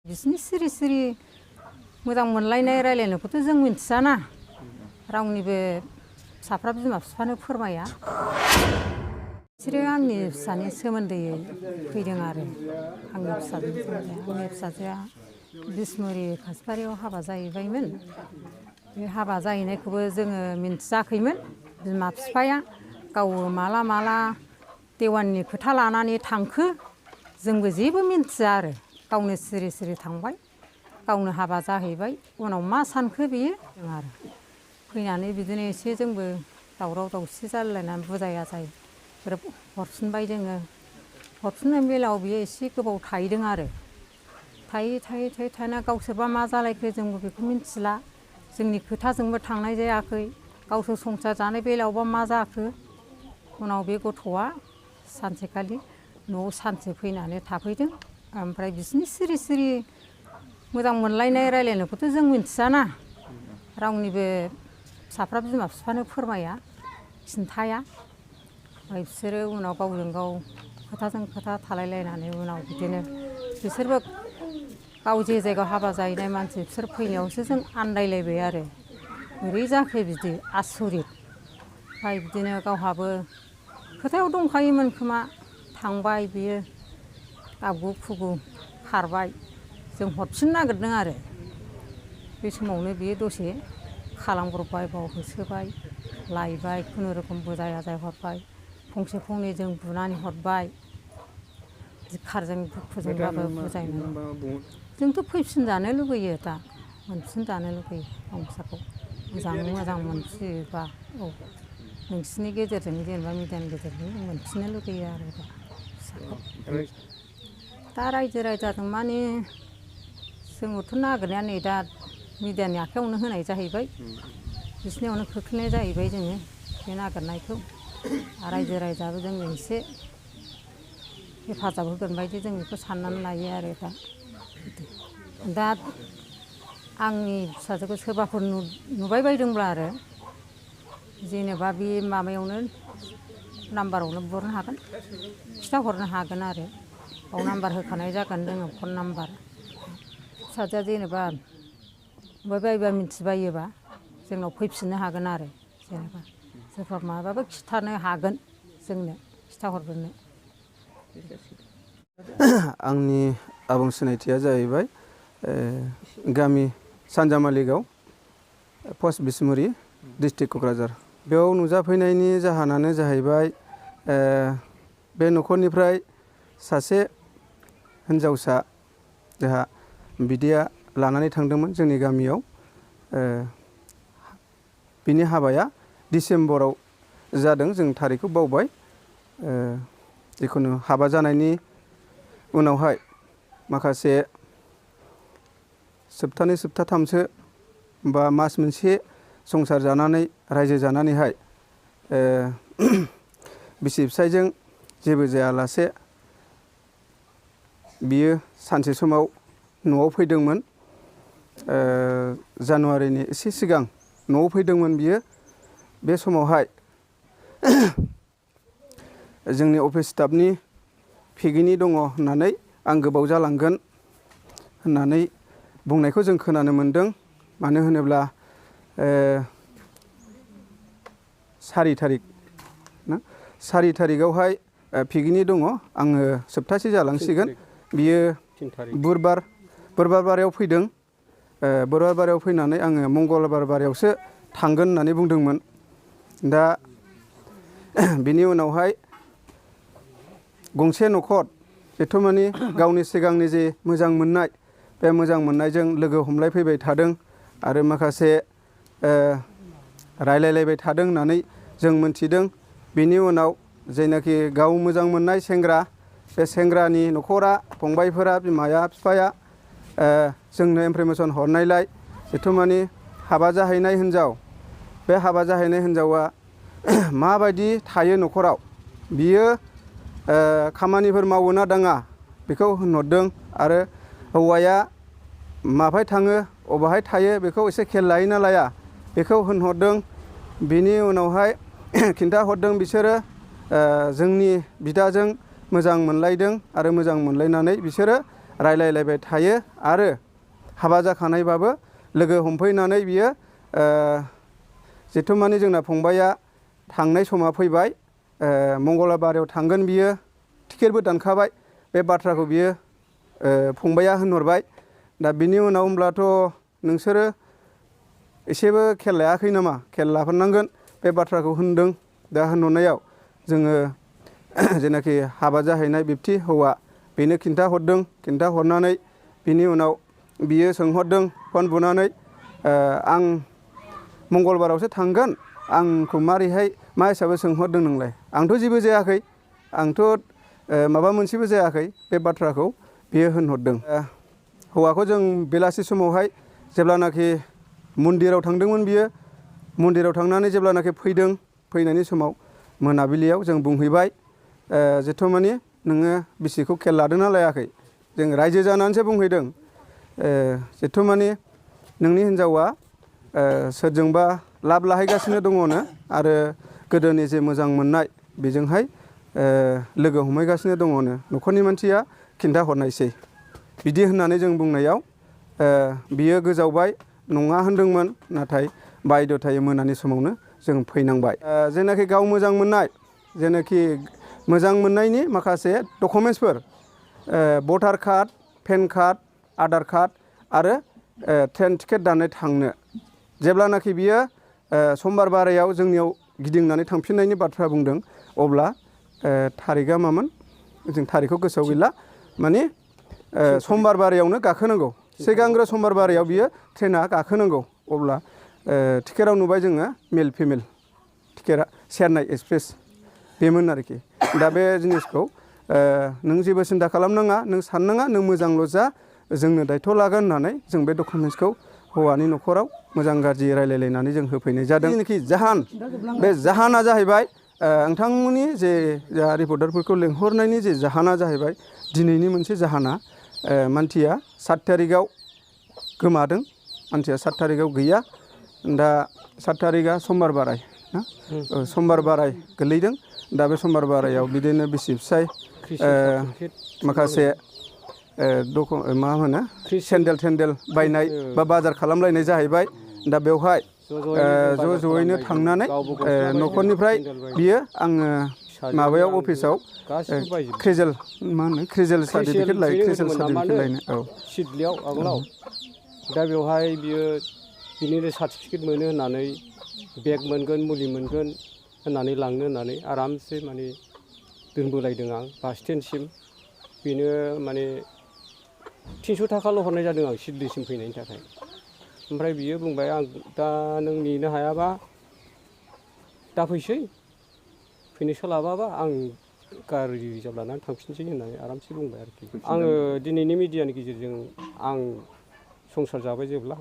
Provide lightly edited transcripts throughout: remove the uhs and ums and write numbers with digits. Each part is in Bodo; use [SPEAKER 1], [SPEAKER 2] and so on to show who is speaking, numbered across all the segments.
[SPEAKER 1] बिसोरनि सिरि सिरि मोजां मोनलायनाय रायलायनायखौथ' जों मिथियाना रावनिबो फिसाफ्रा बिमा बिफानो फोरमाया। बिसोरो आंनि फिसानि सोमोन्दै फैदों आरो आंनि फिसाजोनि सोमोन्दै। आंनि फिसाजोआ बिसमुरि कासबारियाव हाबा जाहैबायमोन। बे हाबा जाहैनायखौबो जोङो मिन्थियाखैमोन। बिमा बिफाया गाव माला माला देवाननि खोथा लानानै थांखो जोंबो जेबो मिन्थिया आरो गावनो सिरि सिरि थांबाय, गावनो हाबा जाहैबाय। उनाव मा सानखो बेयो जों आरो फैनानै बिदिनो एसे जोंबो दावराव दावसि जालायनानै बुजाय आजाय ग्रोब हरफिनबाय जोङो। हरफिननाय बेलायाव बियो एसे गोबाव थाहैदों आरो थायै थाना गावसोरबा मा जालायखो जोंबो बेखौ मिन्थिला। जोंनि खोथाजोंबो थांनाय जायाखै। गावसोर संसार जानाय बेलायावबा मा जाखो। उनाव बे गथ'आ सानसेखालि न'आव सानसे फैनानै थाफैदों। ओमफ्राय बिसोरनि सिरि सिरि मोजां मोनलायनाय रायलायनायखौथ' जों मिथियाना रावनिबो फिसाफ्रा बिमा बिफानो फोरमाया, खिन्थाया। ओमफ्राय बिसोरो उनाव गावजों गाव खोथाजों खोथा थालायलायनानै उनाव बिदिनो बिसोरबो गाव जे जायगायाव हाबा जाहैनाय मानसि बिसोर फैनायावसो जों आन्दायलायबाय आरो बोरै जाखो बिदि आसरित। ओमफ्राय बिदिनो गावहाबो खोथायाव दंखायोमोन खोमा थांबाय बियो गाबगु खुगु खारबाय। जों हरफिननो नागिरदों आरो बे समावनो बियो दसे खालामब्रबबाय, बाव होसोबाय, लायबाय, खुनुरुखुम बुजाय आजाय हरबाय। फंसे फंनै जों बुनानै हरबाय, धिक्कारजों दुखुजोंबाबो बुजायनानै। जोंथ' फैफिनजानो लुबैयो, दा मोनफिनजानो लुबैयो गावनि फिसाखौ मोजां मोनफिनोबा। औ नोंसिनि गेजेरजों जेनेबा मिडियानि गेजेरजों मोनफिननो लुगैयो आरो दा फिसाखौ। दा रायजो राजाजों माने जोंबोथ' नागिरनाया नै दा मिडियानि आखायावनो होनाय जाहैबाय, बिसिनियावनो खोख्लैनाय जाहैबाय जोङो बे नागिरनायखौ। रायजो राजायाबो जोंनो एसे हेफाजाब होगोन बायदि जों बेखौ साननानै लायो आरो दा आंनि फिसाजोखौ सोरबाफोर नुबाय बायदोंब्ला आरो जेनेबा बे माबायावनो नाम्बारावनो बुहरनो हागोन, खिथाहरनो हागोन आरो बाव नाम्बार होखानाय जागोन जोङो, फन नाम्बार। फिसाजोआ जेनेबा नुबायबायोबा मिथिबायोबा जोंनाव फैफिननो हागोन आरो जेनेबा सोरबा माबाबो खिथानो हागोन जोंनो, खिथाहरग्रोनो।
[SPEAKER 2] आंनि आबुं सिनायथिया जाहैबाय गामि सानजामालि गाव, पस्ट बिसमुरि, डिस्ट्रिक्ट क'क्राझार। बेयाव नुजाफैनायनि जाहोनानो जाहैबाय बे न'खरनिफ्राय सासे हिन्जावसा जोंहा बिदाया लानानै थांदोंमोन जोंनि गामियाव। बिनि हाबाया डिसेम्बराव जादों, जों थारिखखौ बावबाय। जिखुनु हाबा जानायनि उनावहाय माखासे सप्तानै सप्ताथामसो बा मास मोनसे संसार जानानै रायजो जानानैहाय बिसि फिसायजों जेबो जायालासे बियो सानसे समाव न'आव फैदोंमोन। जानुवारिनि एसे सिगां न'आव फैदोंमोन बियो। बे समावहाय जोंनि अफिस स्टाफनि पिकनिक दङ होननानै आं गोबाव जालांगोन होननानै बुंनायखौ जों खोनानो मोन्दों। मानो होनोब्ला 4 थारिख ना 4 थारिखआवहाय पिकनिक दङ। आङो सप्तासे जालांसिगोन। बियो बुधबार बारायाव फैदों। बुधबार बारायाव फैनानै आङो मंगलबार बारायावसो थांगोन होननानै बुंदोंमोन। दा बिनि उनावहाय गंसे न'खर एथ'मानि गावनि सिगांनि जे मोजां मोननाय, बे मोजां मोननायजों लोगो हमलायफैबाय थादों आरो माखासे रायलायलायबाय थादों होननानै जों मोनथिदों। बेनि उनाव जायनाखि गाव मोजां मोननाय सेंग्रा, बे सेंग्रानि न'खरा, फंबायफोरा, बिमाया बिफाया जोंनो इनफरमेसन हरनायलाय एथ'मानि हाबा जाहैनाय हिन्जाव, बे हाबा जाहैनाय हिन्जावा माबायदि थायो न'खराव, बियो खामानिफोर मावो ना दाङा बेखौ होनहरदों। आरो हौवाया माहाय थाङो अबाहाय थायो बेखौ एसे खेल लायो ना लाया बेखौ होनहरदों। बेनि उनावहाय खिन्थाहरदों बिसोरो जोंनि बिदाजों मोजां मोनलायदों आरो मोजां मोनलायनानै बिसोरो रायलायलायबाय थायो आरो हाबा जाखानायबाबो लोगो हमफैनानै बियो जिथु माने जोंना फंबाया थांनाय समा फैबाय मंगलबाराव थांगोन बियो टिकेटबो दानखाबाय बे बाथ्राखौ बियो फंबाया होनहरबाय दा बिनि उनाव होमब्लाथ' नोंसोरो एसेबो खेल लायाखै नामा खेल लाफिननांगोन बे बाथ्राखौ होनदों दा होनहरनायाव जोङो जेनाखि हाबा जाहैनाय बिबथि हौवा बेनो खिन्थाहरनानै बिनि उनाव बियो सोंहरदों फन बुनानै आं मंगलबारावसो थांगोन आंखौ मारैहाय मा हिसाबै सोंहरदों नोंलाय आंथ' जेबो जायाखै आंथ' माबा मोनसेबो जायाखै बे बाथ्राखौ बियो होनहरदों हौवाखौ जों बेलासि समावहाय जेब्लानाखि मन्दिराव थांदोंमोन बियो मन्दिराव थांनानै जेब्लानाखि फैनायनि समाव मोनाबिलियाव जों बुंहैबाय जिथु माने नोङो बिसिखौ खेल लादोंना लायाखै जों रायजो जानानैसो बुंहैदों जिथु माने नोंनि हिन्जावा सोरजोंबा लाब लाहैगासिनो दङनो आरो गोदोनि जे मोजां मोननाय बेजोंहाय लोगो हमहैगासिनो दङनो न'खरनि मानसिया खिन्थाहरनायसै बिदि होननानै जों बुंनायाव बियो गोजावबाय नङा होनदोंमोन नाथाय बायद'थायै मोनानि समावनो जों फैनांबाय जेनाखि गाव मोजां मोननाय जेनाखि मोजां मोननायनि माखासे डकुमेन्टसफोर voter card PAN card Aadhaar card आरो ट्रेन टिकेट दाननो थांनो जेब्लानाखि बियो समबार बारायाव जोंनियाव गिदिंनानै थांफिननायनि बाथ्रा बुंदों अब्ला थारिकआ मामोन जों थारिकखौ गोसोआव गैला माने समबार बारायावनो गाखोनांगौ सिगांग्रो समबार बारायाव बियो ट्रेना गाखोनांगौ अब्ला टिकेटआव नुबाय जोङो मेल फिमेल टिकेटआ चेन्नाइ एक्सप्रेस बेमोन आरोखि दा बे जिनिसखौ नों जेबो सिन्था खालामनाङा नों साननाङा नों मोजांल' जा जोंनो दायथ' लागोन होननानै जों बे डकुमेन्टसखौ हौवानि न'खराव मोजां गाज्रि रायलायलायनानै जों होफैनाय जादों जेनाखि जाहोन बे जाहोना जाहैबाय नोंथांमोननि जे रिपर्टारफोरखौ लेंहरनायनि जे जाहोना जाहैबाय दिनैनि मोनसे जाहोना मानसिया 7 थारिखआव गोमादों मानसिया 7 थारिखआव गैया दा 7 थारिखआ समबार बाराय ना समबार बाराय गोलैदों दा बे समबार बारायाव बिदिनो बिसि फिसाय माखासे मा होनो सेन्देल बायनाय बा बाजार खालामलायनाय जाहैबाय दा बेवहाय ज'यैनो थांनानै न'खरनिफ्राय बियो आङो माबायाव अफिसाव क्रिजेल मा होनो क्रिजेल सार्टिफिकेट लायनो औ
[SPEAKER 3] सिदलियाव आगोलाव दा बेवहाय बियो बिनिनो सार्टिफिकेट मोनो होननानै बेग मोनगोन मुलि मोनगोन होननानै लांनो होननानै आरामसे माने दोनबोलायदों आं बास स्टेन्डसिम बेनो माने 300 थाखाल' हरनाय जादों आं सिदलिसिम फैनायनि थाखाय ओमफ्राय बियो बुंबाय आं दा नों नेनो हायाबा दा फैनो सोलाबाबा आं गारि रिजार्भ लानानै थांफिनसै होननानै आरामसे बुंबाय आरोखि आङो दिनैनि मिडियानि गेजेरजों आं संसार जाबाय जेब्ला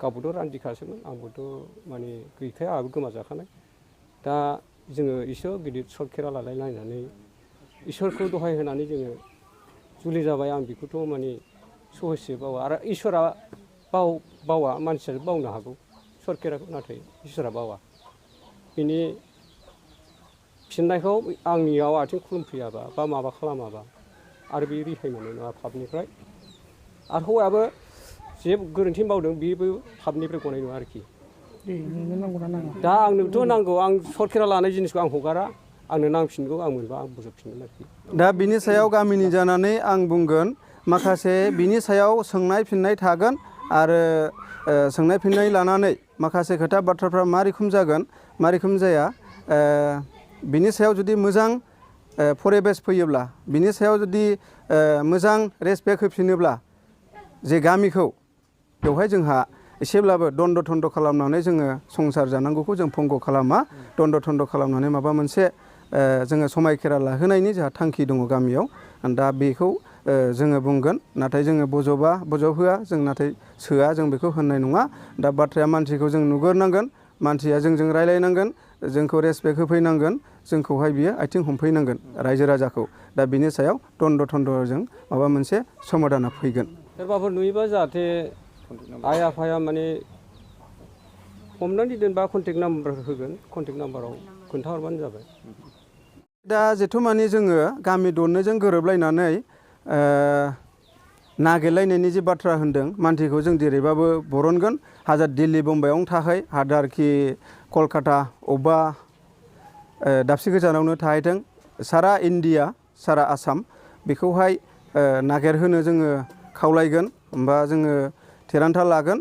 [SPEAKER 3] गावबोथ' रान्दिखासोमोन आंबोथ' माने गैखाया आंहाबो गोमाजाखानाय दा जोङो इसोर गिदिर सर्ट खेरा लालायलायनानै इसोरखौ दहाय होनानै जोङो जुलि जाबाय आं बेखौथ' माने सहसै बावा आरो इसोरा बावा मानसिया बावनो हागौ सर्ट खेराखौ नाथाय इसोरा बावा बिनि फिननायखौ आंनियाव आथिं खुलुमफैयाबा बा माबा खालामाबा आरो बे रेहाय मोननाय नङा पापनिफ्राय आरो हौवायाबो जे गोरोन्थि मावदों बेबो पापनिफ्राय गनाय नङा आरोखि दा आंनोथ' नांगौ आं सर्ट खेरा लानाय जिनिसखौ आं हगारा आंनो नांफिनगौ आं मोनबा आं बोजबफिनगोन आरोखि
[SPEAKER 2] दा बिनि सायाव गामिनि जानानै आं बुंगोन माखासे बिनि सायाव सोंनाय फिननाय थागोन आरो सोंनाय फिननाय लानानै माखासे खोथा बाथ्राफ्रा मा रोखोम जागोन मा रोखोम जाया बिनि सायाव जुदि मोजां फरिबेस फैयोब्ला बिनि सायाव जुदि मोजां रेसपेक्ट होफिनोब्ला जे गामिखौ बेवहाय जोंहा एसेब्लाबो दन्द' थन्द' खालामनानै जोङो संसार जानांगौखौ जों भंग' खालामा दन्द' थन्द' खालामनानै माबा मोनसे जोङो समायखेरा लाहोनायनि जोंहा थांखि दङ गामियाव दा बेखौ जोङो बुंगोन नाथाय जोङो बजबहोआ जों नाथाय सोआ जों बेखौ होननाय नङा दा बाथ्राया मानसिखौ जों नुगोरनांगोन मानसिया जोंजों रायलायनांगोन जोंखौ रेसपेक्ट होफैनांगोन जोंखौहाय बियो आथिं हमफैनांगोन रायजो राजाखौ दा बिनि सायाव दन्द' थन्द'जों माबा मोनसे समाधाना फैगोन
[SPEAKER 3] सोरबाफोर नुयोबा जाहाथे आइ आफाया माने हमनानै दोनबा कन्टेक्ट नाम्बार होगोन कन्टेक्ट नाम्बाराव खोन्थाहरबानो जाबाय
[SPEAKER 2] दा जेथुमानि जोङो गामि दरनैजों गोरोबलायनानै नागिरलायनायनि जे बाथ्रा होनदों मानसिखौ जों जेरैबाबो बरनगोन हाजार दिल्ली बम्बाइआवनो थाहै हाजारखि कलकाता अबेबा दाबसे गोजानावनो थाहैथों सारा इण्डिया सारा आसाम बेखौहाय नागिरहोनो जोङो खावलायगोन बा जोङो थिरांथा लागोन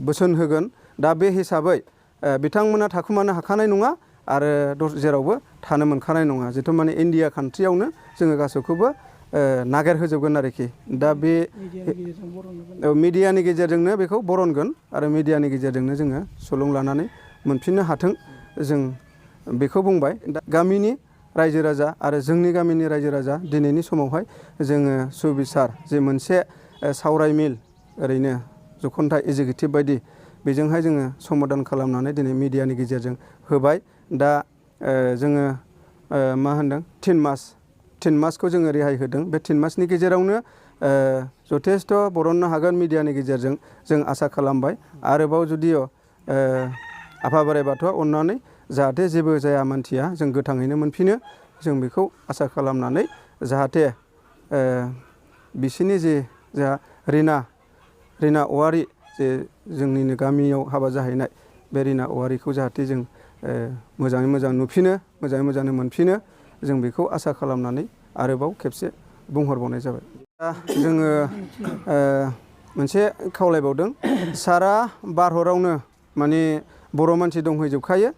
[SPEAKER 2] बोसोन होगोन। दा बे हिसाबै बिथांमोना थाखुमानो हाखानाय नङा आरो जेरावबो थानो मोनखानाय नङा जिथु माने इण्डिया कान्ट्रियावनो जोङो गासैखौबो नागिरहोजोबगोन आरोखि। दा बे मिडियानि गेजेरजोंनो बेखौ बरनगोन आरो मिडियानि गेजेरजोंनो जोङो सुलुं लानानै मोनफिननो हाथों जों बेखौ बुंबाय। दा गामिनि रायजो राजा आरो जोंनि गामिनि रायजो राजा दिनैनि समावहाय जोङो सुबिसार जे मोनसे सावराय मेल ओरैनो जख'न्थाय एजिकिउटिभ बायदि बेजोंहाय जोङो समादान खालामनानै दिनै मिडियानि गेजेरजों होबाय। दा जोङो मा होनदों 3 मासखौ जोङो रेहाय होदों। बे 3 मासनि गेजेरावनो जथेस्थ' बरननो हागोन मिडियानि गेजेरजों जों आसा खालामबाय। आरोबाव जुदिअ आफा बोराइ बाथौआ अननानै जाहाथे जेबो जाया मानसिया जों गोथाङैनो मोनफिनो जों बेखौ आसा खालामनानै जाहाथे बिसोरनि जे जोंहा रिना औवारि जे जोंनिनो गामियाव हाबा जाहैनाय बे रिना औवारिखौ जाहाथे जों मोजाङै मोजां नुफिनो मोजाङै मोजांनो मोनफिनो जों बेखौ आसा खालामनानै आरोबाव खेबसे बुंहरबावनाय जाबाय। दा जोङो मोनसे खावलायबावदों सारा भारतआवनो माने बर' मानसि दंहैजोबखायो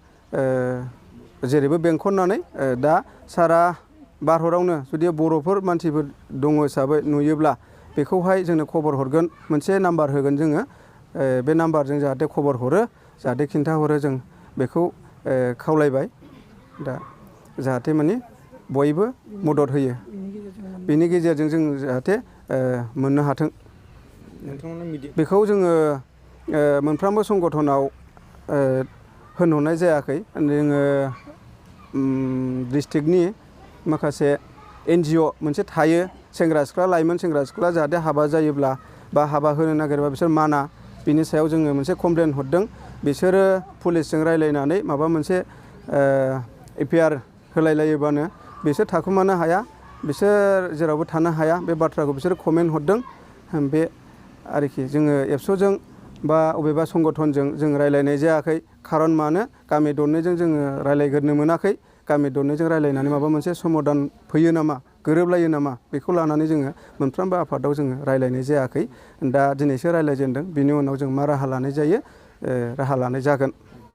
[SPEAKER 2] जेरैबो बेंखननानै दा सारा भारतआवनो जुदि बर'फोर मानसिफोर दङ हिसाबै नुयोब्ला बेखौहाय जोंनो खबर हरगोन मोनसे नाम्बार होगोन जोङो बे नाम्बारजों जाहाथे खबर हरो जाहाथे खिन्थाहरो जों बेखौ खावलायबाय। दा जाहाथे माने बयबो मदद होयो बेनि गेजेरजों जों जाहाथे मोननो हाथों बेखौ जोङो मोनफ्रोमबो संगठनाव होनहरनाय जायाखै। जोङो डिस्ट्रिक्टनि माखासे NGO मोनसे थायो सेंग्रा सिख्ला लाइमोन सेंग्रा सिख्ला जाहाथे हाबा जायोब्ला बा हाबा होनो नागिरबा बिसोर माना बिनि सायाव जोङो मोनसे कमप्लेन हरदों। बिसोरो पुलिसजों रायलायनानै माबा मोनसे FIR होलायलायोबानो बिसोर थाखुमानो हाया बिसोर जेरावबो थानो हाया बे बाथ्राखौ बिसोर कमेन्ट हरदों। बे आरोखि जोङो एबसुजों बा अबेबा संगठनजों जों रायलायनाय जायाखै। खारन मानो गामि दरनैजों जोङो रायलायग्रोनो मोनाखै। गामि दरनैजों रायलायनानै माबा मोनसे समादान फैयो नामा गोरोबलायो नामा बेखौ लानानै जोङो मोनफ्रोमबो आफादाव जोङो रायलायनाय जायाखै। दा दिनैसो रायलायजेनदों बिनि उनाव जों मा राहा लानाय जायो राहा लानाय जागोन।